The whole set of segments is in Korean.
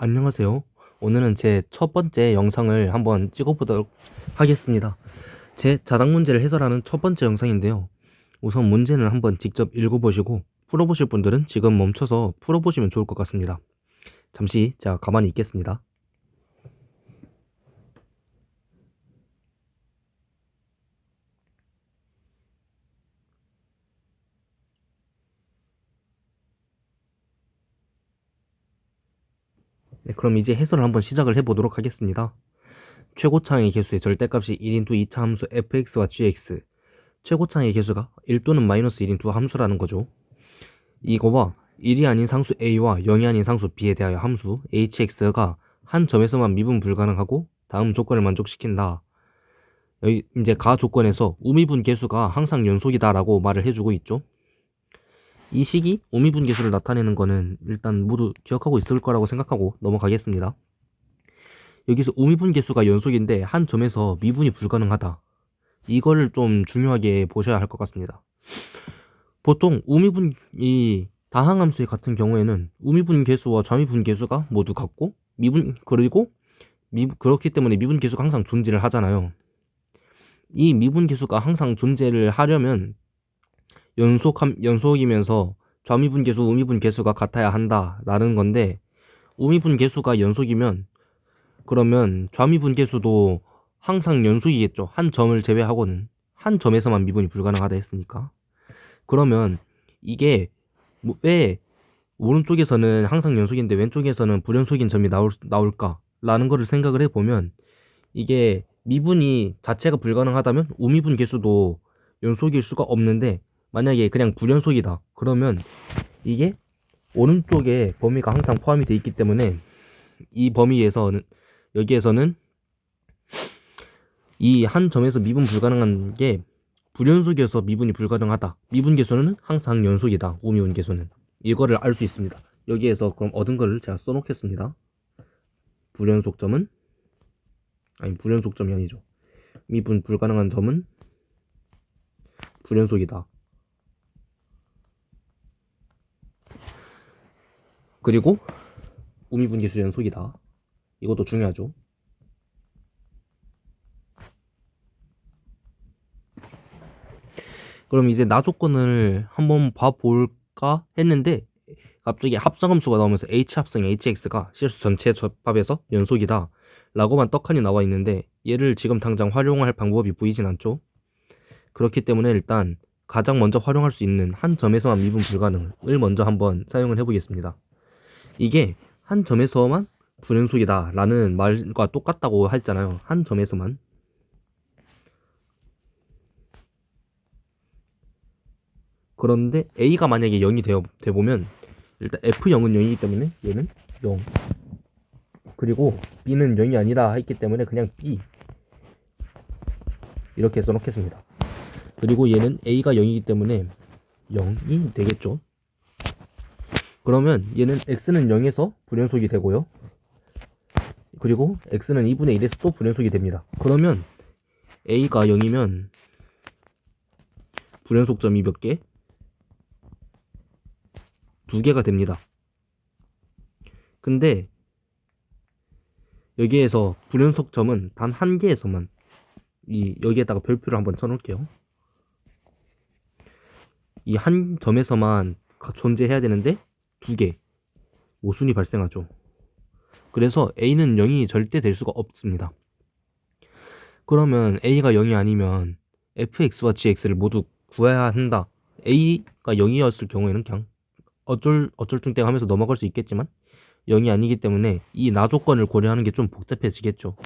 안녕하세요. 오늘은 제 첫 번째 영상을 한번 찍어보도록 하겠습니다. 제 자당 문제를 해설하는 첫 번째 영상인데요. 우선 문제는 한번 직접 읽어보시고 풀어보실 분들은 지금 멈춰서 풀어보시면 좋을 것 같습니다. 잠시 제가 가만히 있겠습니다. 네, 그럼 이제 해설을 한번 시작을 해보도록 하겠습니다. 최고차항의 개수의 절대값이 1인 두 2차 함수 fx와 gx, 최고차항의 개수가 1 또는 마이너스 1인 두 함수라는 거죠. 이거와 1이 아닌 상수 a와 0이 아닌 상수 b에 대하여 함수 hx가 한 점에서만 미분 불가능하고 다음 조건을 만족시킨다. 여기 이제 가 조건에서 우미분 계수가 항상 연속이다 라고 말을 해주고 있죠. 이 식이 우미분 계수를 나타내는 거는 일단 모두 기억하고 있을 거라고 생각하고 넘어가겠습니다. 여기서 우미분 계수가 연속인데 한 점에서 미분이 불가능하다. 이걸 좀 중요하게 보셔야 할 것 같습니다. 보통 우미분이 다항함수의 같은 경우에는 우미분 계수와 좌미분 계수가 모두 같고 그렇기 때문에 미분 계수가 항상 존재를 하잖아요. 이 미분 계수가 항상 존재를 하려면 연속이면서 좌미분 계수, 우미분 계수가 같아야 한다라는 건데, 우미분 계수가 연속이면 그러면 좌미분 계수도 항상 연속이겠죠. 한 점을 제외하고는 한 점에서만 미분이 불가능하다 했으니까. 그러면 이게 왜 오른쪽에서는 항상 연속인데 왼쪽에서는 불연속인 점이 나올까라는 거를 생각을 해보면, 이게 미분이 자체가 불가능하다면 우미분 계수도 연속일 수가 없는데, 만약에 그냥 불연속이다 그러면 이게 오른쪽에 범위가 항상 포함이 되어 있기 때문에 이 범위에서는 여기에서는 이 한 점에서 미분 불가능한 게 불연속이어서 미분이 불가능하다. 미분 계수는 항상 연속이다. 우미분 계수는. 이거를 알 수 있습니다. 여기에서 그럼 얻은 거를 제가 써놓겠습니다. 불연속점이 아니죠. 미분 불가능한 점은 불연속이다. 그리고 우미분 계수 연속이다. 이것도 중요하죠. 그럼 이제 나 조건을 한번 봐볼까 했는데 갑자기 합성함수가 나오면서 h합성 hx가 실수 전체 접합에서 연속이다 라고만 떡하니 나와 있는데, 얘를 지금 당장 활용할 방법이 보이진 않죠. 그렇기 때문에 일단 가장 먼저 활용할 수 있는 한 점에서만 미분 불가능을 먼저 한번 사용을 해보겠습니다. 이게 한 점에서만 불연속이다 라는 말과 똑같다고 했잖아요. 한 점에서만. 그런데 a가 만약에 0이 돼보면 일단 f0은 0이기 때문에 얘는 0, 그리고 b는 0이 아니라 했기 때문에 그냥 b 이렇게 써놓겠습니다. 그리고 얘는 a가 0이기 때문에 0이 되겠죠. 그러면 얘는 x는 0에서 불연속이 되고요. 그리고 x는 2분의 1에서 또 불연속이 됩니다. 그러면 a가 0이면 불연속점이 몇 개? 2개가 됩니다. 근데 여기에서 불연속점은 단 한 개에서만, 여기에다가 별표를 한번 쳐놓을게요. 이 한 점에서만 존재해야 되는데 2개 모순이 발생하죠. 그래서 a는 0이 절대 될 수가 없습니다. 그러면 a가 0이 아니면 fx와 gx를 모두 구해야 한다. a가 0이었을 경우에는 그냥 어쩔 하면서 넘어갈 수 있겠지만 0이 아니기 때문에 이 나 조건을 고려하는 게 좀 복잡해지겠죠.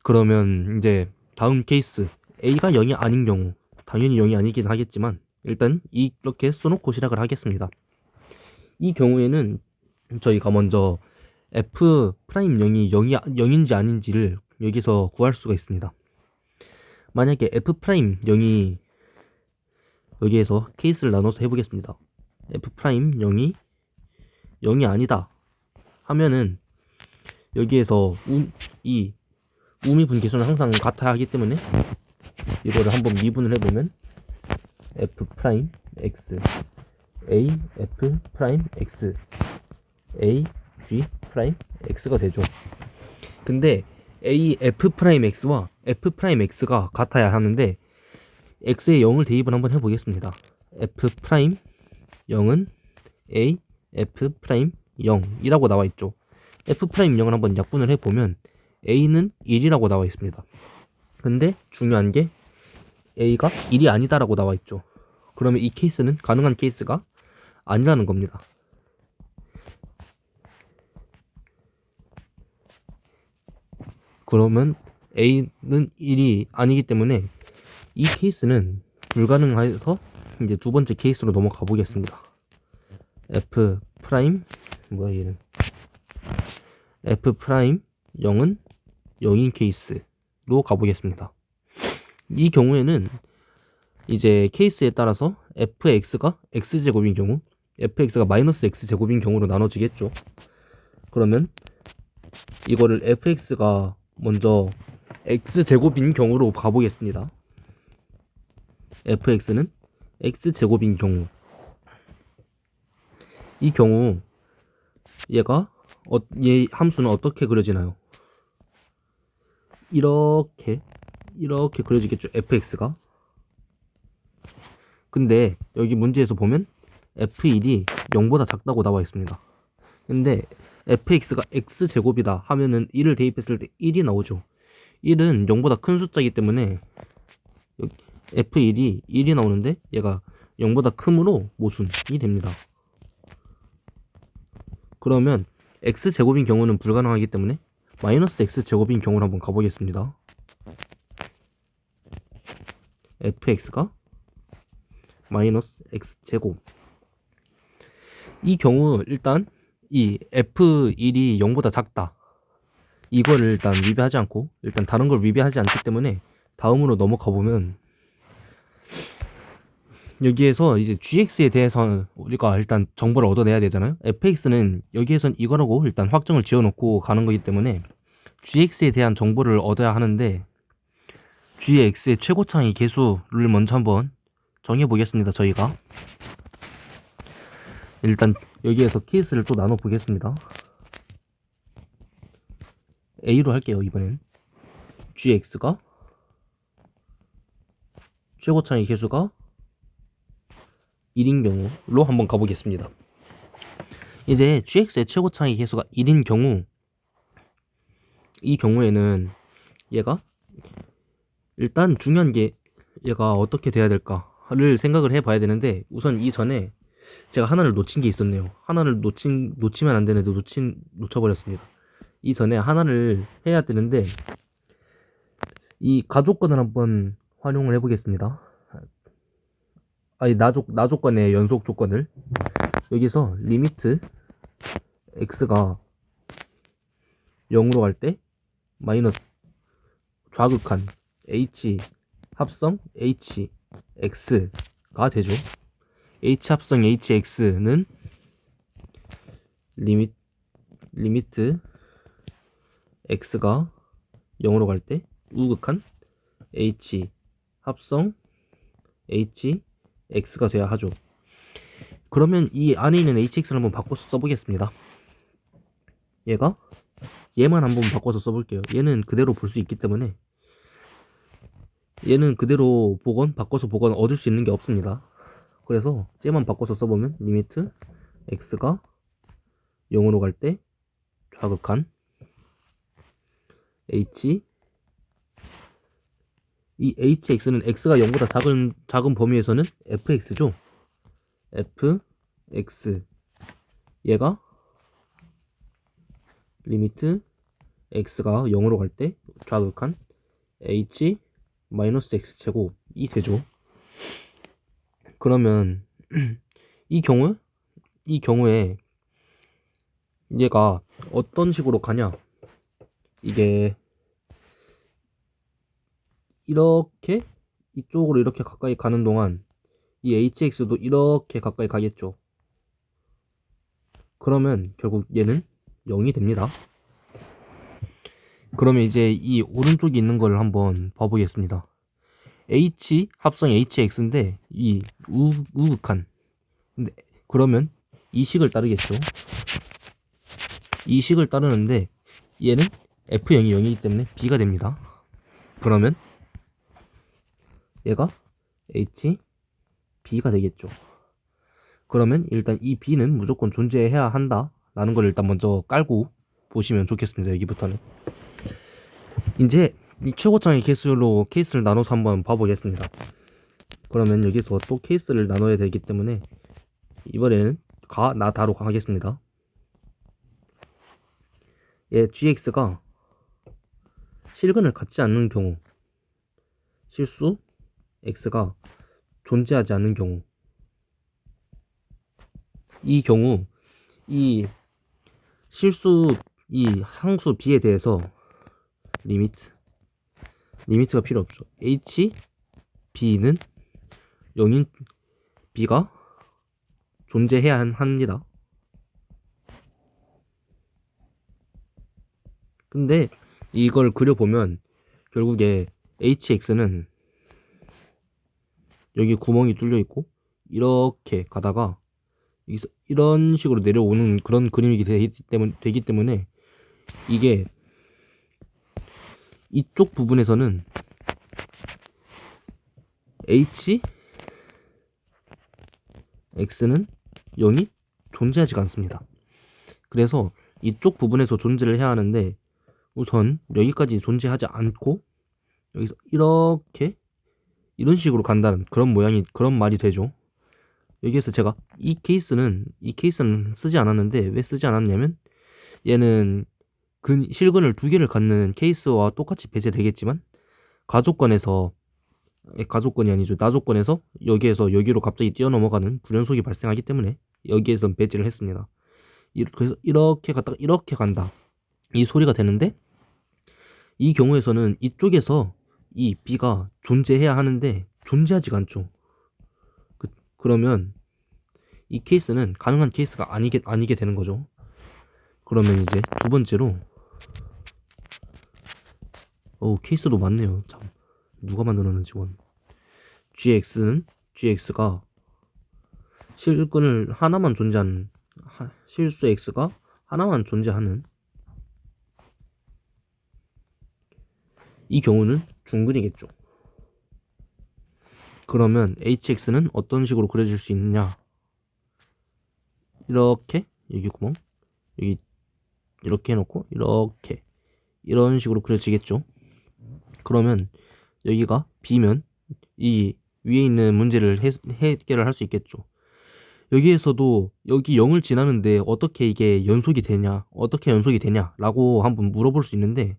그러면 이제 다음 케이스, a가 0이 아닌 경우, 당연히 0이 아니긴 하겠지만 일단 이렇게 써놓고 시작을 하겠습니다. 이 경우에는 저희가 먼저 f'0이 0인지 아닌지를 여기서 구할 수가 있습니다. 만약에 f'0이 여기에서 케이스를 나눠서 해보겠습니다. f'0이 0이 아니다 하면은 여기에서 이 우미분 계수는 항상 같아야 하기 때문에 이거를 한번 미분을 해보면 f'(x) a f'(x) a g 프라임 x가 되죠. 근데 a f 프라임 x와 f 프라임 x가 같아야 하는데 x에 0을 대입을 한번 해보겠습니다. f 프라임 0은 a f 프라임 0이라고 나와 있죠. f 프라임 0을 한번 약분을 해보면 a는 1이라고 나와 있습니다. 근데 중요한 게 a가 1이 아니다라고 나와 있죠. 그러면 이 케이스는 가능한 케이스가 아니라는 겁니다. 그러면 a는 1이 아니기 때문에 이 케이스는 불가능해서 이제 두 번째 케이스로 넘어가 보겠습니다. f 프라임 뭐야 얘는 f 프라임 0은 0인 케이스로 가보겠습니다. 이 경우에는 이제 케이스에 따라서 fx가 x제곱인 경우 fx가 마이너스 x제곱인 경우로 나눠지겠죠. 그러면 이거를 fx가 먼저 x제곱인 경우로 가보겠습니다. fx는 x제곱인 경우 이 경우 얘가 얘 함수는 어떻게 그려지나요? 이렇게 그려지겠죠. fx가. 근데 여기 문제에서 보면 f1이 0보다 작다고 나와 있습니다. 근데 fx가 x제곱이다 하면은 1을 대입했을 때 1이 나오죠. 1은 0보다 큰 숫자이기 때문에 f1이 1이 나오는데 얘가 0보다 크므로 모순이 됩니다. 그러면 x제곱인 경우는 불가능하기 때문에 마이너스 x제곱인 경우를 한번 가보겠습니다. fx가 마이너스 x제곱 이 경우 일단 이 f1이 0보다 작다 이거를 일단 위배하지 않고 일단 다른 걸 위배하지 않기 때문에 다음으로 넘어가 보면 여기에서 이제 gx에 대해서 우리가 일단 정보를 얻어내야 되잖아요. fx는 여기에선 이거라고 일단 확정을 지어놓고 가는 거기 때문에 gx에 대한 정보를 얻어야 하는데 gx의 최고차의 계수를 먼저 한번 정해 보겠습니다. 저희가 일단 여기에서 케이스를 또 나눠 보겠습니다. a로 할게요. 이번엔 gx가 최고차의 계수가 1인 경우로 한번 가보겠습니다. 이제 gx의 최고차의 계수가 1인 경우 이 경우에는 얘가 일단 중요한 게 얘가 어떻게 돼야 될까를 생각을 해봐야 되는데 우선 이전에 제가 하나를 놓친 게 있었네요. 하나를 놓치면 안 되는데 놓쳐버렸습니다. 이전에 하나를 해야 되는데 이 가조건을 한번 활용을 해보겠습니다. 아니 나조건의 연속 조건을 여기서 리미트 x가 0으로 갈 때 마이너스 좌극한 h 합성 hx가 되죠. h 합성 hx는 리미트 x가 0으로 갈 때 우극한 h 합성 hx가 돼야 하죠. 그러면 이 안에 있는 hx를 한번 바꿔서 써보겠습니다. 얘만 한번 바꿔서 써볼게요. 얘는 그대로 볼 수 있기 때문에 얘는 그대로 바꿔서 보건 얻을 수 있는 게 없습니다. 그래서 쟤만 바꿔서 써보면 리미트 x가 0으로 갈 때 좌극한 이 hx는 x가 0보다 작은 범위에서는 fx죠. fx 얘가 리미트 x가 0으로 갈 때 좌극한 h 마이너스 x제곱이 되죠. 그러면 이 경우에 얘가 어떤 식으로 가냐, 이게 이렇게 이쪽으로 이렇게 가까이 가는 동안 이 hx도 이렇게 가까이 가겠죠. 그러면 결국 얘는 0이 됩니다. 그러면 이제 이 오른쪽에 있는 걸 한번 봐보겠습니다. h 합성 hx인데 이 우극한, 근데 그러면 이 식을 따르겠죠. 이 식을 따르는데 얘는 F0이 0이기 때문에 B가 됩니다. 그러면 얘가 H, B가 되겠죠. 그러면 일단 이 B는 무조건 존재해야 한다 라는 걸 일단 먼저 깔고 보시면 좋겠습니다. 여기부터는 이제 이 최고창의 개수로 케이스를 나눠서 한번 봐보겠습니다. 그러면 여기서 또 케이스를 나눠야 되기 때문에 이번에는 나, 다로 하겠습니다. 예, gx가 실근을 갖지 않는 경우, 실수 x가 존재하지 않는 경우, 이 경우 이 실수 이 상수 b에 대해서 리미트가 필요 없죠. h b는 0인 b가 존재해야 합니다. 근데 이걸 그려보면 결국에 hx는 여기 구멍이 뚫려 있고 이렇게 가다가 이런 식으로 내려오는 그런 그림이 되기 때문에 이게 이쪽 부분에서는 x는 0이 존재하지가 않습니다. 그래서 이쪽 부분에서 존재를 해야 하는데 우선 여기까지 존재하지 않고 여기서 이렇게 이런 식으로 간다는 그런 말이 되죠. 여기에서 제가 이 케이스는 쓰지 않았는데 왜 쓰지 않았냐면 얘는 실근을 2개를 갖는 케이스와 똑같이 배제되겠지만 가족권이 아니죠. 나족권에서 여기에서 여기로 갑자기 뛰어넘어가는 불연속이 발생하기 때문에 여기에선 배제를 했습니다. 그래서 이렇게 갔다가 이렇게 간다. 이 소리가 되는데 이 경우에서는 이쪽에서 이 B가 존재해야 하는데 존재하지가 않죠. 그러면 이 케이스는 가능한 케이스가 아니게 되는 거죠. 그러면 이제 두 번째로 케이스도 많네요. 참 누가 만들었는지 gx가 실근을 하나만 존재하는 실수 x가 하나만 존재하는 이 경우는 중근이겠죠. 그러면 hx는 어떤 식으로 그려질 수 있느냐? 이렇게 여기 구멍 여기 이렇게 해놓고 이렇게 이런 식으로 그려지겠죠. 그러면 여기가 b면 이 위에 있는 문제를 해결을 할 수 있겠죠. 여기에서도 여기 0을 지나는데 어떻게 이게 연속이 되냐 라고 한번 물어볼 수 있는데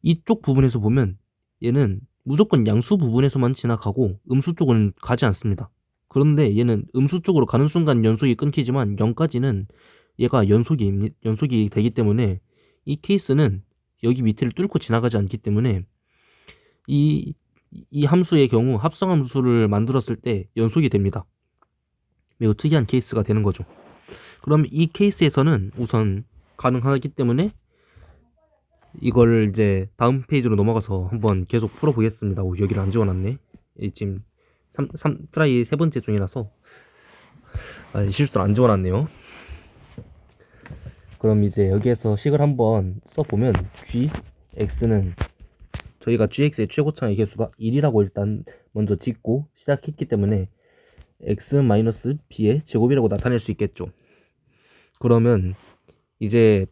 이쪽 부분에서 보면 얘는 무조건 양수 부분에서만 지나가고 음수 쪽은 가지 않습니다. 그런데 얘는 음수 쪽으로 가는 순간 연속이 끊기지만 0까지는 얘가 연속이 되기 때문에 이 케이스는 여기 밑을 뚫고 지나가지 않기 때문에 이 함수의 경우 합성함수를 만들었을 때 연속이 됩니다. 매우 특이한 케이스가 되는 거죠. 그럼 이 케이스에서는 우선 가능하기 때문에 이걸 이제 다음 페이지로 넘어가서 한번 계속 풀어보겠습니다. 여기를 안 지워놨네. 지금 트라이 3번째 중이라서 실수를 안 지워놨네요. 그럼 이제 여기에서 식을 한번 써보면 gx는 저희가 gx의 최고창의 개수가 1이라고 일단 먼저 짓고 시작했기 때문에 x-b의 제곱이라고 나타낼 수 있겠죠. 그러면 이제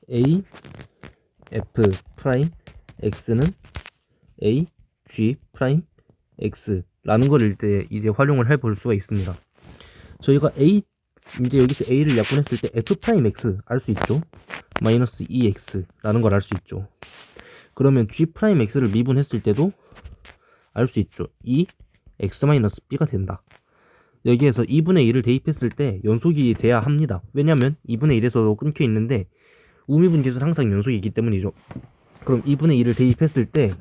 a f 프라임 x는 a g 프라임 x 라는 걸 이제 활용을 해볼 수가 있습니다. 저희가 이제 여기서 a를 약분했을 때 f 프라임 x 알 수 있죠. 마이너스 2x 라는 걸 알 수 있죠. 그러면 g 프라임 x를 미분했을 때도 알 수 있죠. 2x 마이너스 b가 된다. 여기에서 2분의 1을 대입했을 때 연속이 돼야 합니다. 왜냐면 2분의 1에서도 끊겨 있는데 우미분 계수는 항상 연속이기 때문이죠. 그럼 2분의 1을 대입했을 때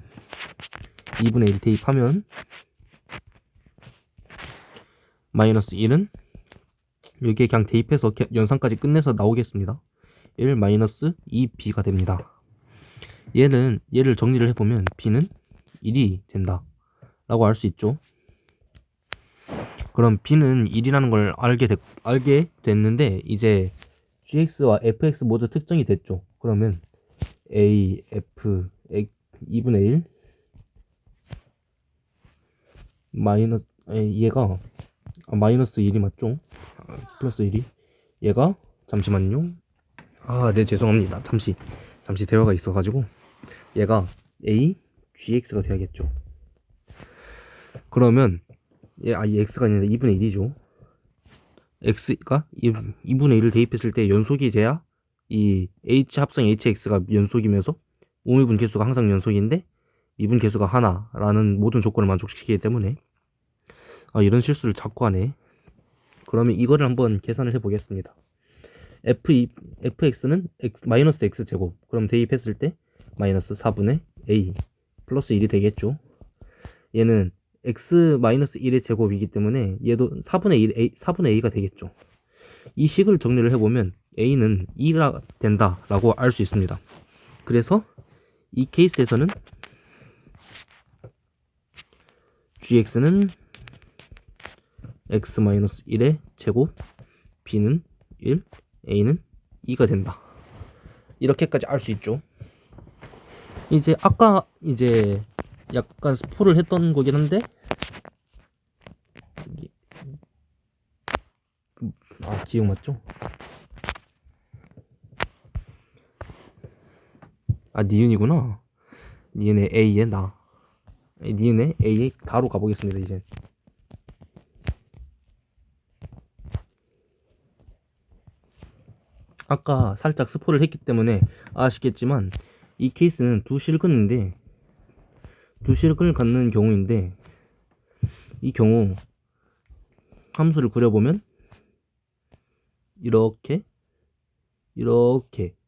2분의 1 대입하면 마이너스 1은 여기에 그냥 대입해서 연산까지 끝내서 나오겠습니다. 1 마이너스 2b가 됩니다. 얘를 정리를 해보면 b는 1이 된다 라고 알 수 있죠. 그럼 b는 1이라는 걸 알게 됐는데 이제 gx와 fx 모두 특정이 됐죠. 그러면 a, f, 2분의 1 마이너스 얘가 마이너스 1이 맞죠? 플러스 1이 얘가 잠시만요. 네, 죄송합니다. 잠시 대화가 있어가지고 얘가 a gx가 돼야겠죠. 그러면 이 x가 아니라 2분의 1이죠. x가 2분의 1을 대입했을 때 연속이 돼야 이 h 합성 hx가 연속이면서 오미분 개수가 항상 연속인데 미분 개수가 하나라는 모든 조건을 만족시키기 때문에 이런 실수를 자꾸 하네. 그러면 이거를 한번 계산을 해보겠습니다. fx는 마이너스 x제곱, 그럼 대입했을 때 마이너스 4분의 a 플러스 1이 되겠죠. 얘는 x 마이너스 1의 제곱이기 때문에 얘도 4분의 a가 되겠죠. 이 식을 정리를 해보면 a는 2가 된다라고 알 수 있습니다. 그래서 이 케이스에서는 gx는 x-1의 제곱, b는 1, a는 2가 된다. 이렇게까지 알 수 있죠. 이제 아까 이제 약간 스포를 했던 거긴 한데 기억 맞죠? 니은이구나. 니은의 a의 나. 니은의 a의 다로 가보겠습니다. 이제 아까 살짝 스포를 했기 때문에 아시겠지만 이 케이스는 두 실근을 갖는 경우인데, 이 경우 함수를 그려보면 이렇게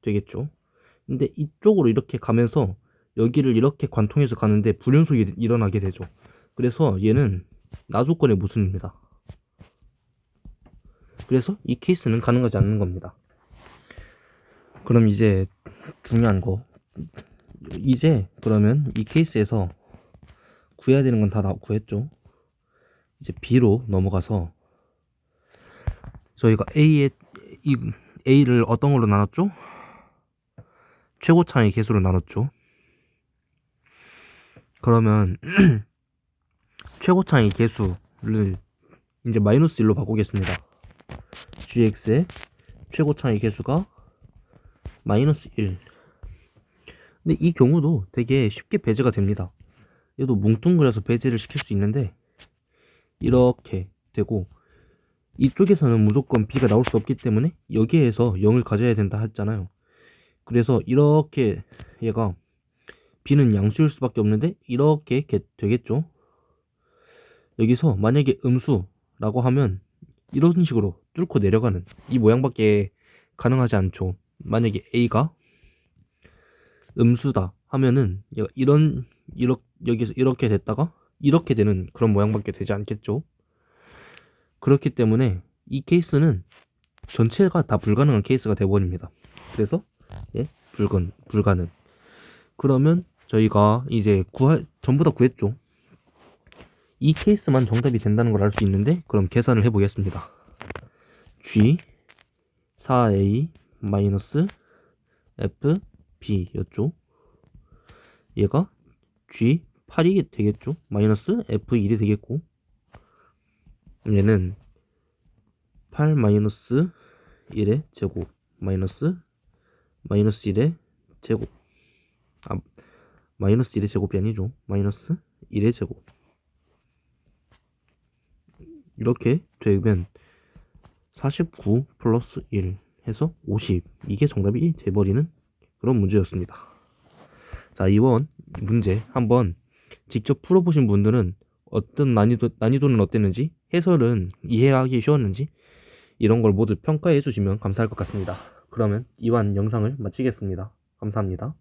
되겠죠. 근데 이쪽으로 이렇게 가면서 여기를 이렇게 관통해서 가는데 불연속이 일어나게 되죠. 그래서 얘는 나조건의 모순입니다. 그래서 이 케이스는 가능하지 않는 겁니다. 그럼 이제 중요한 거, 이제 그러면 이 케이스에서 구해야 되는 건 다 구했죠. 이제 b로 넘어가서 저희가 a를 어떤 걸로 나눴죠? 최고차의 개수로 나눴죠. 그러면 최고차의 개수를 이제 마이너스 1로 바꾸겠습니다. gx의 최고차의 개수가 마이너스 1. 근데 이 경우도 되게 쉽게 배제가 됩니다. 얘도 뭉뚱그려서 배제를 시킬 수 있는데 이렇게 되고, 이쪽에서는 무조건 b가 나올 수 없기 때문에 여기에서 0을 가져야 된다 했잖아요. 그래서 이렇게 얘가 b는 양수일 수밖에 없는데 이렇게 되겠죠. 여기서 만약에 음수라고 하면 이런 식으로 뚫고 내려가는 이 모양밖에 가능하지 않죠. 만약에 a가 음수다 하면은 얘가 여기서 이렇게 됐다가 이렇게 되는 그런 모양밖에 되지 않겠죠. 그렇기 때문에 이 케이스는 전체가 다 불가능한 케이스가 되어버립니다. 그래서 불가능. 그러면 저희가 이제 전부 다 구했죠. 이 케이스만 정답이 된다는 걸 알 수 있는데, 그럼 계산을 해보겠습니다. g 4a f b 였죠. 얘가 g 8이 되겠죠. 마이너스 f 1이 되겠고, 얘는 8 마이너스 1의 제곱 마이너스 1의 제곱, 마이너스 1의 제곱이 아니죠. 마이너스 1의 제곱. 이렇게 되면 49 플러스 1 해서 50, 이게 정답이 돼버리는 그런 문제였습니다. 자, 이번 문제 한번 직접 풀어보신 분들은 어떤 난이도는 어땠는지, 해설은 이해하기 쉬웠는지 이런 걸 모두 평가해 주시면 감사할 것 같습니다. 그러면 이번 영상을 마치겠습니다. 감사합니다.